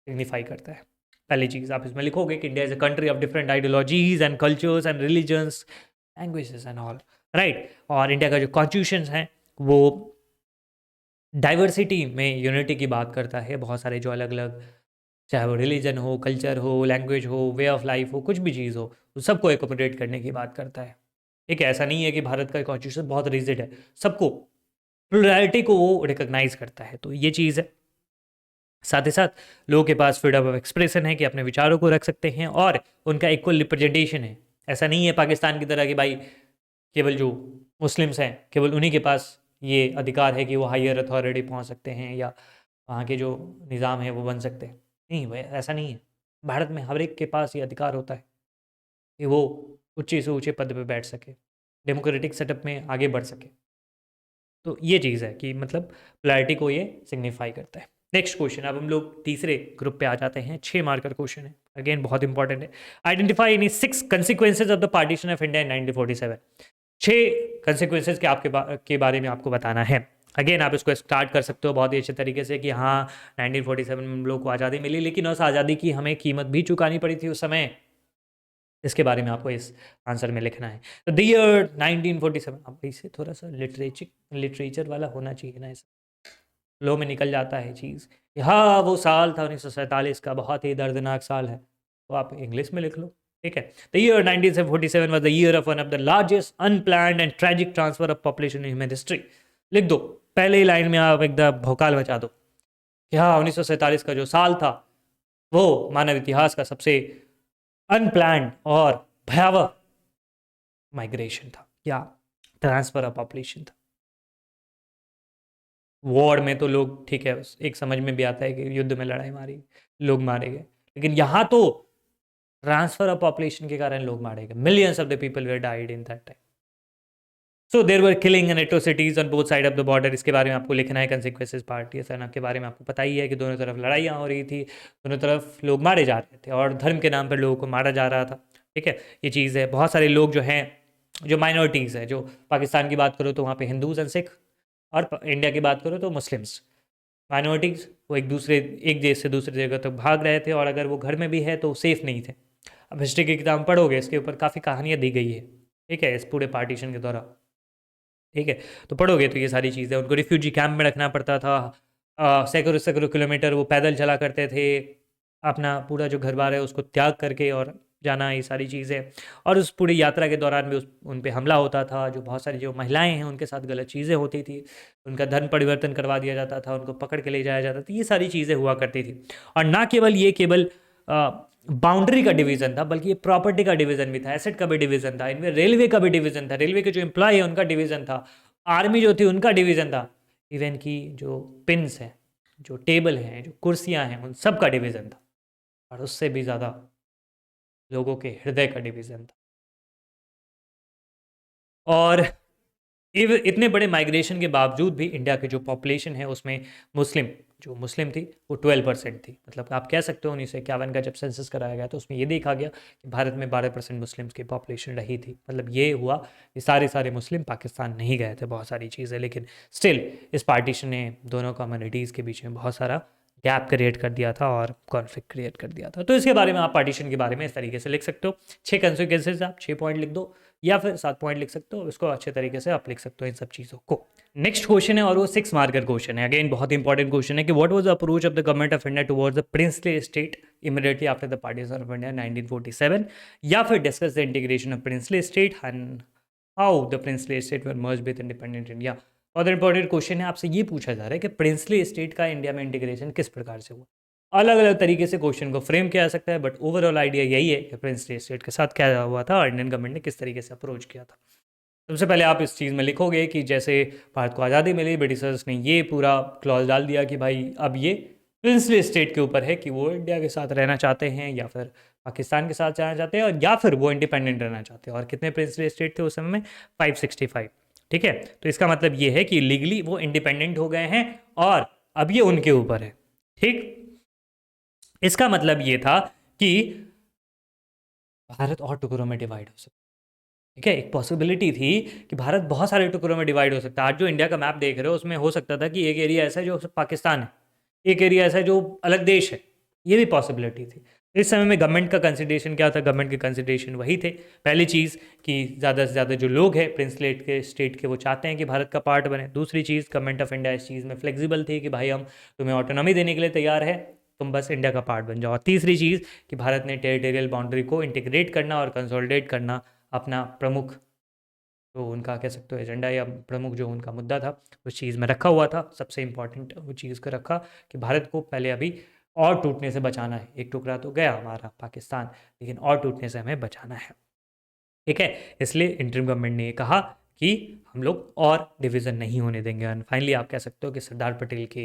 सिग्निफाई करता है। पहली चीज़ आप इसमें लिखोगे कि India is a country of different ideologies and cultures and religions, languages and all, right. और इंडिया का जो कॉन्स्टिट्यूशन है वो डाइवर्सिटी में यूनिटी की बात करता है। बहुत सारे जो अलग अलग, चाहे वो रिलीजन हो, कल्चर हो, लैंग्वेज हो, वे ऑफ लाइफ हो, कुछ भी चीज़ हो, तो सबको एकोमोडेट करने की बात करता है। ठीक है, ऐसा नहीं है कि भारत का कॉन्स्टिट्यूशन बहुत रिजिड है, सबको, प्लुरैलिटी को वो रिकॉग्नाइज करता है। तो ये चीज़ है। साथ ही साथ लोगों के पास फ्रीडम ऑफ एक्सप्रेशन है कि अपने विचारों को रख सकते हैं और उनका इक्वल रिप्रेजेंटेशन है। ऐसा नहीं है पाकिस्तान की तरह कि भाई केवल जो मुस्लिम्स हैं केवल उन्हीं के पास ये अधिकार है कि वो हायर अथॉरिटी पहुंच सकते हैं या वहाँ के जो निज़ाम है वो बन सकते हैं। नहीं भाई, ऐसा नहीं है। भारत में हर एक के पास ये अधिकार होता है कि वो ऊँचे से ऊँचे पद पे बैठ सके, डेमोक्रेटिक सेटअप में आगे बढ़ सके। तो ये चीज़ है कि मतलब पोलैरिटी को ये सिग्निफाई करता है। नेक्स्ट क्वेश्चन, अब हम लोग तीसरे ग्रुप पे आ जाते हैं। 6 मार्कर क्वेश्चन है, अगेन बहुत इंपॉर्टेंट है। Identify any 6 consequences of the partition of India in 1947। 6 consequences के बारे में आपको बताना है। अगेन आप इसको स्टार्ट कर सकते हो बहुत ही अच्छे तरीके से कि हाँ 1947 में हम लोग को आज़ादी मिली, लेकिन उस आज़ादी की हमें कीमत भी चुकानी पड़ी थी उस समय। इसके बारे में आपको इस आंसर में लिखना है। तो द ईयर 1947, अब इसे थोड़ा सा लिटरेचर वाला होना चाहिए ना, ऐसा लो में निकल जाता है चीज़। हाँ वो साल था 1947 का, बहुत ही दर्दनाक साल है, तो आप इंग्लिश में लिख लो। ठीक है, the year 1947 was the year of one of the largest unplanned and tragic transfer of population in human history. लिख दो, पहले ही लाइन में आप एकदम भौकाल बचा दो कि हाँ 1947 का जो साल था वो मानव इतिहास का सबसे अनप्लान्ड और भयावह माइग्रेशन था, क्या ट्रांसफर ऑफ पॉपुलेशन था। वॉर में तो लोग ठीक है, एक समझ में भी आता है कि युद्ध में लड़ाई मारी, लोग मारे गए, लेकिन यहाँ तो ट्रांसफर ऑफ पॉपुलेशन के कारण लोग मारे गए। Millions of the people were died in that time. So there were killing and atrocities on both side of the border. इसके बारे में आपको लिखना है। कंसिक्वेंसेज पार्टीशन के बारे में आपको पता ही है कि दोनों तरफ लड़ाइयाँ हो रही थी, दोनों तरफ लोग मारे जा रहे थे और धर्म के नाम पर लोगों को मारा जा रहा था। ठीक है, ये चीज़ है। बहुत सारे लोग जो हैं, जो माइनॉरिटीज़ हैं, जो पाकिस्तान की बात करो तो वहाँ पे हिंदूज एंड सिख, और इंडिया की बात करो तो मुस्लिम्स। माइनॉरिटीज़ वो एक देश से दूसरे जगह तक भाग रहे थे, और अगर वो घर में भी है तो सेफ़ नहीं थे। अब हिस्ट्री की किताब पढ़ोगे, इसके ऊपर काफ़ी कहानियाँ दी गई है। ठीक है, इस पूरे पार्टीशन के दौरान। ठीक है, तो पढ़ोगे तो ये सारी चीज़ें, उनको रिफ्यूजी कैंप में रखना पड़ता था। सैकड़ों सैकड़ों किलोमीटर वो पैदल चला करते थे, अपना पूरा जो घर बार है उसको त्याग करके और जाना, ये सारी चीज़ें। और उस पूरी यात्रा के दौरान भी उन पे हमला होता था। जो बहुत सारी जो महिलाएं हैं उनके साथ गलत चीज़ें होती थी, उनका धर्म परिवर्तन करवा दिया जाता था, उनको पकड़ के ले जाया जाता था। ये सारी चीज़ें हुआ करती थी। और ना केवल बाउंड्री का डिवीज़न था, बल्कि ये प्रॉपर्टी का डिवीज़न भी था, एसेट का भी डिवीज़न था, इनमें रेलवे का भी डिवीज़न था, रेलवे के जो एम्प्लॉय है उनका डिवीज़न था, आर्मी जो थी उनका डिवीज़न था, इवन की जो पिन्स हैं, जो टेबल हैं, जो कुर्सियां हैं, उन सब का डिवीज़न था। और उससे भी ज़्यादा लोगों के हृदय का डिवीज़न था। और इतने बड़े माइग्रेशन के बावजूद भी इंडिया की जो पॉपुलेशन है उसमें मुस्लिम थी वो 12% थी। मतलब आप कह सकते हो 1951 का जब सेंसस कराया गया तो उसमें ये देखा गया कि भारत में 12% मुस्लिम्स की पॉपुलेशन रही थी। मतलब ये हुआ कि सारे मुस्लिम पाकिस्तान नहीं गए थे, बहुत सारी चीज़ें, लेकिन स्टिल इस पार्टीशन ने दोनों कम्युनिटीज़ के बीच में बहुत सारा गैप क्रिएट कर दिया था और कॉन्फ्लिक्ट क्रिएट कर दिया था। तो इसके बारे में आप पार्टीशन के बारे में इस तरीके से लिख सकते हो। 6 कंसिक्वेंसेज, आप 6 पॉइंट लिख दो या फिर 7 पॉइंट लिख सकते हो। इसको अच्छे तरीके से आप लिख सकते हो इन सब चीज़ों को। नेक्स्ट क्वेश्चन है और वो 6 मार्कर क्वेश्चन है। अगेन बहुत इंपॉर्टेंट क्वेश्चन है कि what was the approach of the government of India towards the princely state immediately after the partition of India 1947, या फिर discuss the integration of princely state and how the princely state were merge with independent India. बहुत इंपॉर्टेंट क्वेश्चन है। आपसे ये पूछा जा रहा है कि प्रिंसली स्टेट का इंडिया में इंटीग्रेशन किस प्रकार से हुआ। अलग अलग तरीके से क्वेश्चन को फ्रेम किया जा सकता है, बट ओवरऑल आइडिया यही है कि प्रिंसली स्टेट के साथ क्या हुआ था और इंडियन गवर्नमेंट ने किस तरीके से अप्रोच किया था। सबसे पहले आप इस चीज़ में लिखोगे कि जैसे भारत को आज़ादी मिली, ब्रिटिशर्स ने ये पूरा क्लॉज डाल दिया कि भाई अब ये प्रिंसली स्टेट के ऊपर है कि वो इंडिया के साथ रहना चाहते हैं या फिर पाकिस्तान के साथ रहना चाहते हैं, और या फिर वो इंडिपेंडेंट रहना चाहते हैं। और कितने प्रिंसली स्टेट थे उस समय में? 565। ठीक है, तो इसका मतलब ये है कि लीगली वो इंडिपेंडेंट हो गए हैं और अब ये उनके ऊपर है। ठीक, इसका मतलब ये था कि भारत और टुकड़ों में डिवाइड हो सकता है। ठीक है, एक पॉसिबिलिटी थी कि भारत बहुत सारे टुकड़ों में डिवाइड हो सकता है। आज जो इंडिया का मैप देख रहे हो उसमें हो सकता था कि एक एरिया ऐसा है जो पाकिस्तान है, एक एरिया ऐसा है जो अलग देश है, ये भी पॉसिबिलिटी थी। इस समय में गवर्नमेंट का कंसिडरेशन क्या था? गवर्नमेंट के कंसिडरेशन वही थे, पहली चीज़ कि ज़्यादा से ज़्यादा जो लोग हैं प्रिंसलेट के स्टेट के वो चाहते हैं कि भारत का पार्ट बने। दूसरी चीज़, गवर्नमेंट ऑफ इंडिया इस चीज़ में फ्लेक्सिबल थी कि भाई हम तुम्हें ऑटोनॉमी देने के लिए तैयार है, तुम बस इंडिया का पार्ट बन जाओ। और तीसरी चीज़ कि भारत ने टेरिटोरियल बाउंड्री को इंटीग्रेट करना और कंसोलिडेट करना अपना प्रमुख जो उनका कह सकते हो एजेंडा या प्रमुख जो उनका मुद्दा था उस चीज़ में रखा हुआ था। सबसे इम्पॉर्टेंट वो चीज़ को रखा कि भारत को पहले अभी और टूटने से बचाना है। एक टुकड़ा तो गया हमारा पाकिस्तान, लेकिन और टूटने से हमें बचाना है, ठीक है। इसलिए इंटरिम गवर्नमेंट ने ये कहा कि हम लोग और डिवीज़न नहीं होने देंगे। एंड फाइनली आप कह सकते हो कि सरदार पटेल के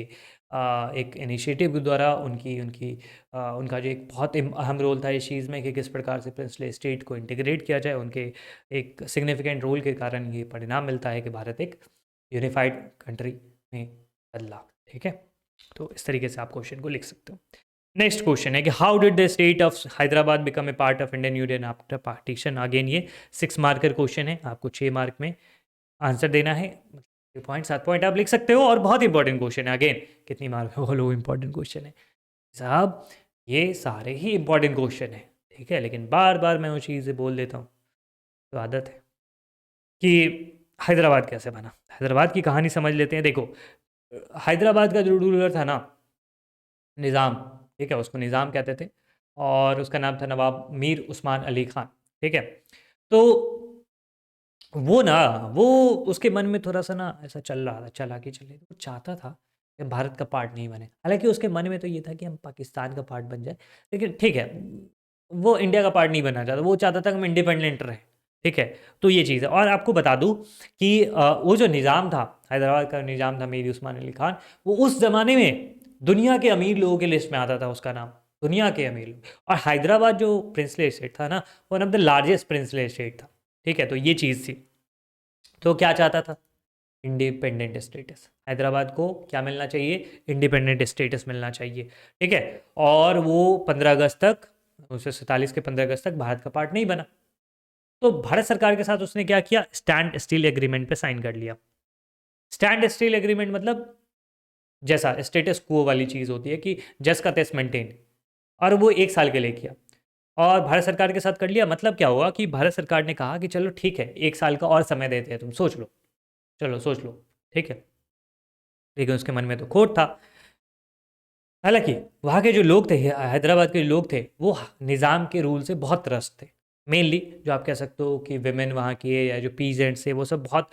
एक इनिशिएटिव के द्वारा उनकी उनकी उनका जो एक बहुत अहम रोल था इस चीज़ में कि किस प्रकार से प्रिंसले स्टेट को इंटीग्रेट किया जाए, उनके एक सिग्निफिकेंट रोल के कारण ये परिणाम मिलता है कि भारत एक यूनिफाइड कंट्री में बदला, ठीक है। तो इस तरीके से आप क्वेश्चन को लिख सकते हो। नेक्स्ट क्वेश्चन है कि how did the state of Hyderabad become a part of Indian union after partition. Again ये 6 मार्कर क्वेश्चन है, आपको 6 मार्क में आंसर देना है। 7 पॉइंट आप लिख सकते हो और बहुत इंपॉर्टेंट क्वेश्चन है। अगेन कितनी मार्क है, वो इंपॉर्टेंट क्वेश्चन है साहब, ये सारे ही इंपॉर्टेंट क्वेश्चन है, ठीक है। लेकिन बार बार मैं वो चीज़ें बोल देता हूँ, तो आदत है कि हैदराबाद कैसे बना। हैदराबाद की कहानी समझ लेते हैं। देखो, हैदराबाद का जो रूलर था ना, निज़ाम, ठीक है, उसको निज़ाम कहते थे और उसका नाम था नवाब मीर उस्मान अली खान, ठीक है। तो वो ना, वो उसके मन में थोड़ा सा ना ऐसा चल रहा था, चालाकी चल रही थी। वो चाहता था कि भारत का पार्ट नहीं बने। हालांकि उसके मन में तो ये था कि हम पाकिस्तान का पार्ट बन जाए, लेकिन ठीक है, वो इंडिया का पार्ट नहीं बनना चाहता। वो चाहता था कि हम इंडिपेंडेंट रहें, ठीक है। तो ये चीज़ है। और आपको बता दूं कि वो जो निज़ाम था, हैदराबाद का निज़ाम था मीर उस्मान अली खान, वो उस ज़माने में दुनिया के अमीर लोगों के लिस्ट में आता था उसका नाम, दुनिया के अमीर लोग। और हैदराबाद जो प्रिंसले स्टेट था ना, one of the largest princely state था, ठीक है। तो ये चीज़ थी। तो क्या चाहता था? Independent status. हैदराबाद को क्या मिलना चाहिए? इंडिपेंडेंट स्टेटस मिलना चाहिए, ठीक है। और वो 15 अगस्त तक, 1947 के 15 अगस्त तक भारत का पार्ट नहीं बना। तो भारत सरकार के साथ उसने क्या किया? स्टैंड स्टील एग्रीमेंट पे साइन कर लिया। स्टैंड स्टील एग्रीमेंट मतलब जैसा स्टेटस क्वो वाली चीज़ होती है कि जस का तेस मेंटेन, और वो 1 साल के लिए किया और भारत सरकार के साथ कर लिया। मतलब क्या हुआ कि भारत सरकार ने कहा कि चलो ठीक है, 1 साल का और समय देते हैं, तुम सोच लो, चलो सोच लो, ठीक है। लेकिन उसके मन में तो खोट था। हालांकि वहाँ के जो लोग थे, हैदराबाद के लोग थे, वो निज़ाम के रूल से बहुत त्रस्त थे। मेनली जो आप कह सकते हो कि विमेन वहाँ की है या जो पीजेंट्स थे, वो सब बहुत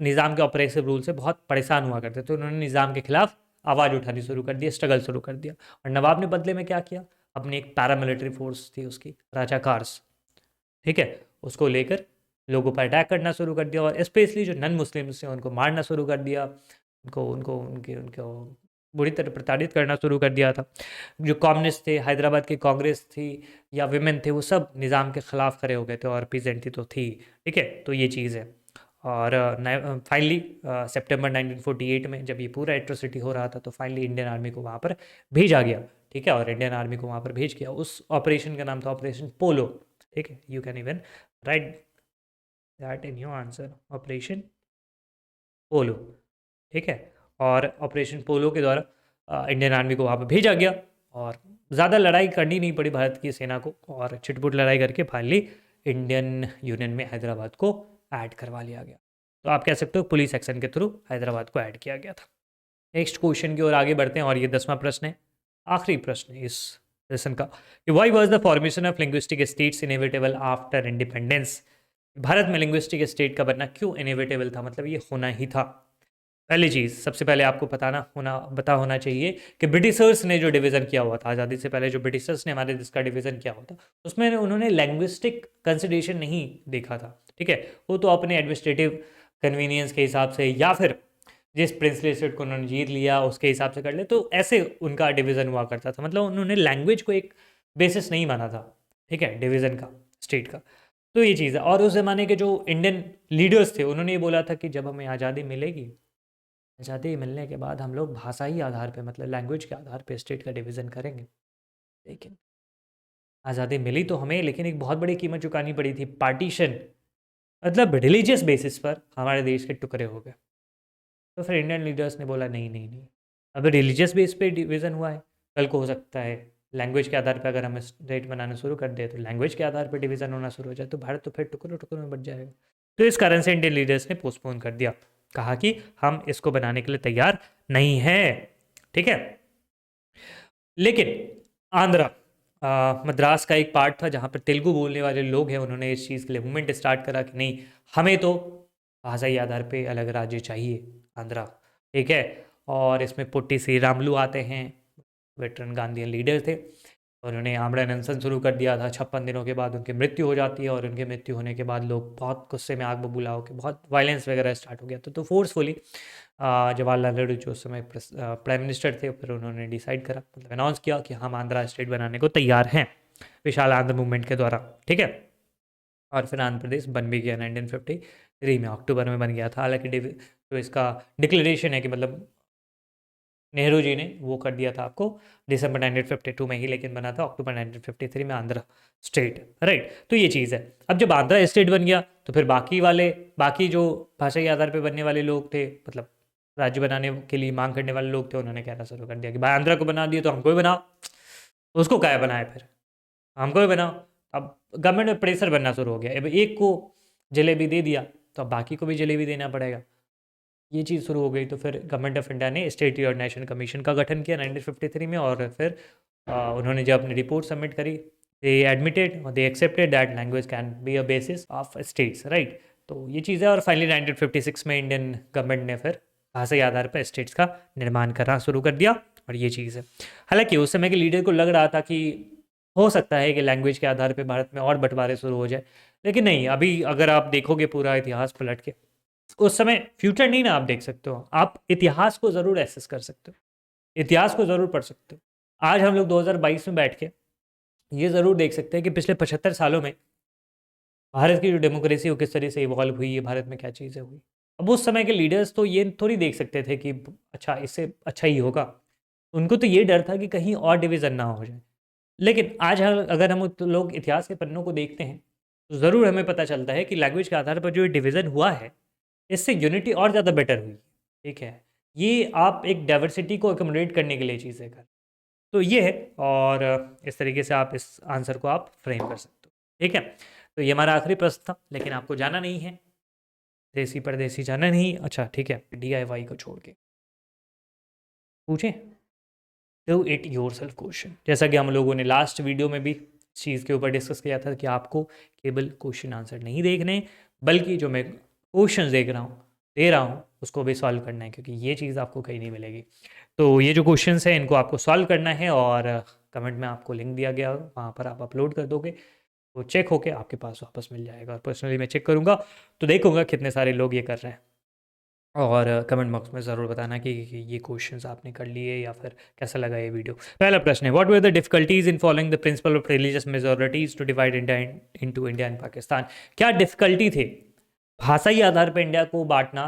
निज़ाम के ऑपरेसिव रूल से बहुत परेशान हुआ करते थे। तो उन्होंने निज़ाम के खिलाफ आवाज़ उठानी शुरू कर दी, स्ट्रगल शुरू कर दिया। और नवाब ने बदले में क्या किया? अपनी एक पैरामिलिट्री फोर्स थी उसकी, राजाकार्स, ठीक है, उसको लेकर लोगों पर अटैक करना शुरू कर दिया और स्पेशली जो नन मुस्लिम्स थे उनको मारना शुरू कर दिया, उनको उनको उनके उनको बुरी तरह प्रताड़ित करना शुरू कर दिया था। जो कम्युनिस्ट थे, हैदराबाद की कांग्रेस थी या विमेन थे, वो सब निज़ाम के ख़िलाफ़ खड़े हो गए थे और पीजेंटी तो थी, ठीक है। तो ये चीज़ है। और फाइनली सितंबर 1948 में जब ये पूरा एट्रोसिटी हो रहा था, तो फाइनली इंडियन आर्मी को वहाँ पर भेजा गया, ठीक है। और इंडियन आर्मी को वहाँ पर भेज गया। उस ऑपरेशन का नाम था ऑपरेशन पोलो, ठीक है। You can even write that in your answer, operation polo, ठीक है। और ऑपरेशन पोलो के द्वारा इंडियन आर्मी को वहाँ पर भेजा गया और ज़्यादा लड़ाई करनी नहीं पड़ी भारत की सेना को, और छिटपुट लड़ाई करके फाइनली इंडियन यूनियन में हैदराबाद को ऐड करवा लिया गया। तो आप कह सकते हो पुलिस एक्शन के थ्रू हैदराबाद को ऐड किया गया था। नेक्स्ट क्वेश्चन की ओर आगे बढ़ते हैं और ये 10वां प्रश्न है, आखिरी प्रश्न है इस लेसन का, कि why was the formation of linguistic states inevitable after independence. Bharat में लिंग्विस्टिक स्टेट का बनना क्यों इनएविटेबल था, मतलब ये होना ही था। पहली चीज़, सबसे पहले आपको पता होना चाहिए कि ब्रिटिशर्स ने जो डिवीज़न किया हुआ था, आज़ादी से पहले जो ब्रिटिशर्स ने हमारे देश का डिवीज़न किया हुआ था, उसमें उन्होंने लैंग्विस्टिक कंसिडरेशन नहीं देखा था, ठीक है। वो तो अपने एडमिनिस्ट्रेटिव कन्वीनियंस के हिसाब से या फिर जिस प्रिंसली स्टेट को उन्होंने जीत लिया उसके हिसाब से कर ले, तो ऐसे उनका डिवीज़न हुआ करता था। मतलब उन्होंने लैंग्वेज को एक बेसिस नहीं माना था, ठीक है, डिवीज़न का, स्टेट का। तो ये चीज़ है। और उस ज़माने के जो इंडियन लीडर्स थे, उन्होंने ये बोला था कि जब हमें आज़ादी मिलेगी, आज़ादी मिलने के बाद हम लोग भाषाई आधार पे, मतलब लैंग्वेज के आधार पे स्टेट का डिवीज़न करेंगे। लेकिन आज़ादी मिली तो हमें, लेकिन एक बहुत बड़ी कीमत चुकानी पड़ी थी, पार्टीशन, मतलब रिलीजियस बेसिस पर हमारे देश के टुकड़े हो गए। तो फिर इंडियन लीडर्स ने बोला नहीं नहीं नहीं, अब रिलीजियस बेस पे डिवीज़न हुआ है, कल को हो सकता है लैंग्वेज के आधार पर अगर हम स्टेट बनाना शुरू कर दें तो लैंग्वेज के आधार पर डिवीज़न होना शुरू हो जाए तो भारत तो फिर टुकड़ों टुकड़ों में बट जाएगा। तो इस कारण से इंडियन लीडर्स ने पोस्टपोन कर दिया, कहा कि हम इसको बनाने के लिए तैयार नहीं है। ठीक है, लेकिन आंध्रा मद्रास का एक पार्ट था जहाँ पर तेलुगु बोलने वाले लोग हैं, उन्होंने इस चीज़ के लिए मूवमेंट स्टार्ट करा कि नहीं, हमें तो भाषाई आधार पे अलग राज्य चाहिए आंध्रा। ठीक है, और इसमें पुट्टी श्रीरामुलु आते हैं, वेटरन गांधीयन लीडर थे। उन्होंने आमरण अनशन शुरू कर दिया था। 56 दिनों के बाद उनकी मृत्यु हो जाती है और उनकी मृत्यु होने के बाद लोग बहुत गुस्से में आग बबूला होकर बहुत वायलेंस वगैरह स्टार्ट हो गया। तो फोर्सफुली जवाहरलाल नेहरू जो उस समय प्राइम मिनिस्टर थे, फिर उन्होंने डिसाइड करा, मतलब अनाउंस किया कि हम आंध्रा स्टेट बनाने को तैयार हैं विशाल आंध्र मूवमेंट के द्वारा। ठीक है, और फिर आंध्र प्रदेश बन भी गया 1953 में, अक्टूबर में बन गया था। हालांकि जो इसका डिक्लेरेशन है कि मतलब नेहरू जी ने वो कर दिया था आपको दिसंबर 1952 में ही, लेकिन बना था अक्टूबर 1953 में आंध्र स्टेट। राइट, तो ये चीज़ है। अब जब आंध्रा स्टेट बन गया तो फिर बाकी जो भाषा के आधार पर बनने वाले लोग थे, मतलब राज्य बनाने के लिए मांग करने वाले लोग थे, उन्होंने कहना शुरू कर दिया कि भाई आंध्रा को बना दिया तो हमको भी बनाओ। उसको क्या बनाए, फिर हमको भी बनाओ। अब गवर्नमेंट में प्रेशर बनना शुरू हो गया। अब एक को जलेबी दे दिया तो अब बाकी को भी जलेबी देना पड़ेगा। ये चीज़ शुरू हो गई। तो फिर गवर्नमेंट ऑफ इंडिया ने स्टेट कोऑर्डिनेशन कमीशन का गठन किया 1953 में, और फिर उन्होंने जब अपनी रिपोर्ट सबमिट करी, दे एडमिटेड और they accepted that language can be a basis of states. Right, तो ये चीज़ है। और फाइनली 1956 में इंडियन गवर्नमेंट ने फिर भाषाई आधार पर स्टेट्स का निर्माण करना शुरू कर दिया, और ये चीज़ है। हालांकि उस समय के लीडर को लग रहा था कि हो सकता है कि लैंग्वेज के आधार पर भारत में और बंटवारे शुरू हो जाए, लेकिन नहीं। अभी अगर आप देखोगे पूरा इतिहास पलट के, उस समय फ्यूचर नहीं ना आप देख सकते हो, आप इतिहास को ज़रूर एसेस कर सकते हो, इतिहास को ज़रूर पढ़ सकते हो। आज हम लोग 2022 में बैठ के ये ज़रूर देख सकते हैं कि पिछले 75 सालों में भारत की जो डेमोक्रेसी वो किस तरह से इवॉल्व हुई है, भारत में क्या चीज़ें हुई। अब उस समय के लीडर्स तो ये थोड़ी देख सकते थे कि अच्छा इससे अच्छा ही होगा, उनको तो ये डर था कि कहीं और डिवीज़न ना हो जाए। लेकिन आज अगर हम लोग इतिहास के पन्नों को देखते हैं तो ज़रूर हमें पता चलता है कि लैंग्वेज के आधार पर जो डिवीज़न हुआ है, इससे यूनिटी और ज़्यादा बेटर हुई। ठीक है, ये आप एक डाइवर्सिटी को अकोमोडेट करने के लिए चीज़ें कर, तो ये है। और इस तरीके से आप इस आंसर को आप फ्रेम कर सकते हो। ठीक है, तो ये हमारा आखिरी प्रश्न था, लेकिन आपको जाना नहीं है, देसी परदेसी जाना नहीं। अच्छा ठीक है, DIY को छोड़ के पूछें, do it your self question. जैसा कि हम लोगों ने लास्ट वीडियो में भी इस चीज़ के ऊपर डिस्कस किया था कि आपको केवल क्वेश्चन आंसर नहीं देखने, बल्कि जो मैं क्वेश्चन दे रहा हूँ उसको भी सॉल्व करना है, क्योंकि ये चीज़ आपको कहीं नहीं मिलेगी। तो ये जो क्वेश्चंस हैं इनको आपको सॉल्व करना है, और कमेंट में आपको लिंक दिया गया, वहाँ पर आप अपलोड कर दोगे तो चेक होके आपके पास वापस मिल जाएगा। और पर्सनली मैं चेक करूँगा तो देखूँगा कितने सारे लोग ये कर रहे हैं, और कमेंट बॉक्स में ज़रूर बताना कि ये क्वेश्चंस आपने कर लिए या फिर कैसा लगा ये वीडियो। पहला प्रश्न है, what were the difficulties in following the principle of religious majorities to divide India into India and Pakistan. क्या डिफिकल्टी थे भाषाई आधार पर इंडिया को बांटना,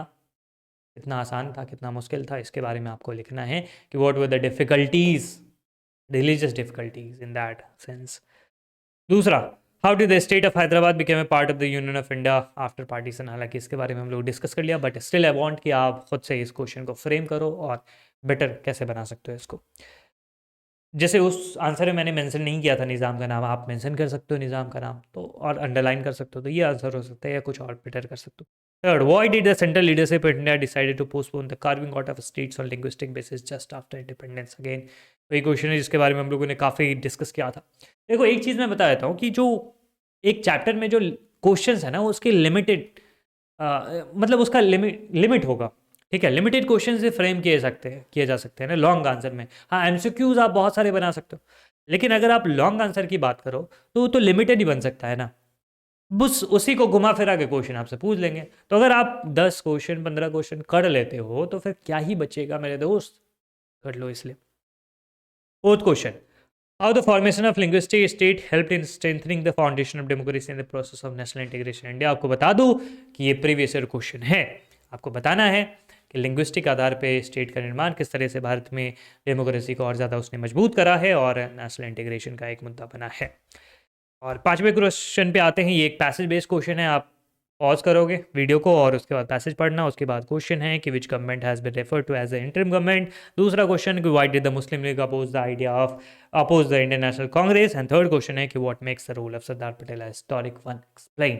कितना आसान था कितना मुश्किल था, इसके बारे में आपको लिखना है कि what were the difficulties, religious difficulties in that sense. दूसरा, how did the state of Hyderabad became a part of the union of India after partition. हालांकि इसके बारे में हम लोग डिस्कस कर लिया, बट स्टिल आई वांट कि आप खुद से इस क्वेश्चन को फ्रेम करो और बेटर कैसे बना सकते हो इसको। जैसे उस आंसर में मैंने मेंशन नहीं किया था निज़ाम का नाम, आप मेंशन कर सकते हो निज़ाम का नाम तो, और अंडरलाइन कर सकते हो, तो ये आंसर हो सकता है, या कुछ और बेटर कर सकते हो। Third, why did the central leadership India decided to postpone the carving out of states on linguistic basis just after independence. Again वही क्वेश्चन है जिसके बारे में हम लोगों ने काफ़ी डिस्कस किया था। देखो एक चीज़ मैं बता देता हूँ कि जो एक चैप्टर में जो क्वेश्चंस है ना उसके लिमिटेड, मतलब उसका लिमिट होगा। ठीक है, लिमिटेड क्वेश्चन से फ्रेम किए जा सकते हैं ना लॉन्ग आंसर में। हाँ, MCQs आप बहुत सारे बना सकते हो, लेकिन अगर आप लॉन्ग आंसर की बात करो तो वो तो लिमिटेड ही बन सकता है ना, बस उसी को घुमा फिरा के क्वेश्चन आपसे पूछ लेंगे। तो अगर आप 10 क्वेश्चन 15 क्वेश्चन कर लेते हो तो फिर क्या ही बचेगा मेरे दोस्त, कर लो इसलिए। Fourth question, how the formation of linguistic state helped in strengthening the foundation of democracy in the process of national integration India. आपको बता दूं कि ये प्रीवियस ईयर क्वेश्चन है, आपको बताना है कि लिंग्विस्टिक आधार पे स्टेट का निर्माण किस तरह से भारत में डेमोक्रेसी को और ज़्यादा उसने मजबूत करा है और नेशनल इंटीग्रेशन का एक मुद्दा बना है। और पांचवें क्वेश्चन पे आते हैं, ये एक पैसेज बेस्ड क्वेश्चन है, आप पॉज करोगे वीडियो को और उसके बाद पैसेज पढ़ना। उसके बाद क्वेश्चन है कि which government has been referred to as a interim government. दूसरा क्वेश्चन कि why did the Muslim League oppose the idea of oppose the Indian National Congress. And third question है कि what makes the role of Sardar Patel historic one explain.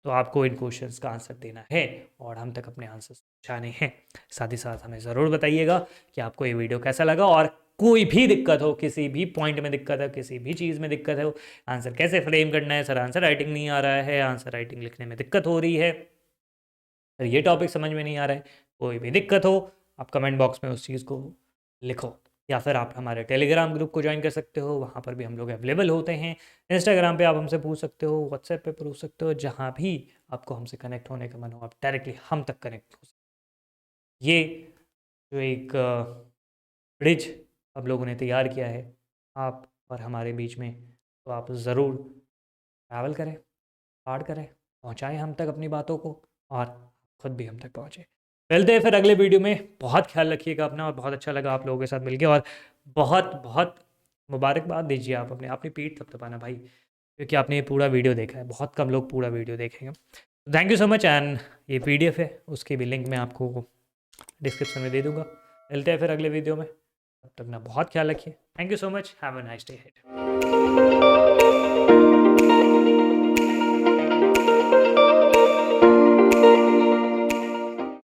तो आपको इन क्वेश्चंस का आंसर देना है और हम तक अपने आंसर पहुँचाने हैं। साथ ही साथ हमें ज़रूर बताइएगा कि आपको ये वीडियो कैसा लगा, और कोई भी दिक्कत हो, किसी भी पॉइंट में दिक्कत है, किसी भी चीज़ में दिक्कत है, आंसर कैसे फ्रेम करना है, सर आंसर राइटिंग नहीं आ रहा है, आंसर राइटिंग लिखने में दिक्कत हो रही है, सर ये टॉपिक समझ में नहीं आ रहा है, कोई भी दिक्कत हो आप कमेंट बॉक्स में उस चीज़ को लिखो। या फिर आप हमारे टेलीग्राम ग्रुप को ज्वाइन कर सकते हो, वहाँ पर भी हम लोग अवेलेबल होते हैं। इंस्टाग्राम पे आप हमसे पूछ सकते हो, व्हाट्सएप पे पूछ सकते हो, जहाँ भी आपको हमसे कनेक्ट होने का मन हो आप डायरेक्टली हम तक कनेक्ट हो सकते हो। ये जो एक ब्रिज हम लोगों ने तैयार किया है आप और हमारे बीच में, तो आप ज़रूर ट्रैवल करें, पार करें, पहुँचाएँ हम तक अपनी बातों को, और खुद भी हम तक पहुँचे। मिलते हैं फिर अगले वीडियो में। बहुत ख्याल रखिएगा अपना, और बहुत अच्छा लगा आप लोगों के साथ मिलके, और बहुत बहुत मुबारकबाद दीजिए आप अपनी पीठ थपथपाना भाई, क्योंकि आपने ये पूरा वीडियो देखा है। बहुत कम लोग पूरा वीडियो देखेंगे। Thank you so much. And ये पीडीएफ है, उसकी भी लिंक मैं आपको डिस्क्रिप्शन में दे दूँगा। मिलते हैं फिर अगले वीडियो में, तब तक ना बहुत ख्याल रखिए। Thank you so much. Have a nice day.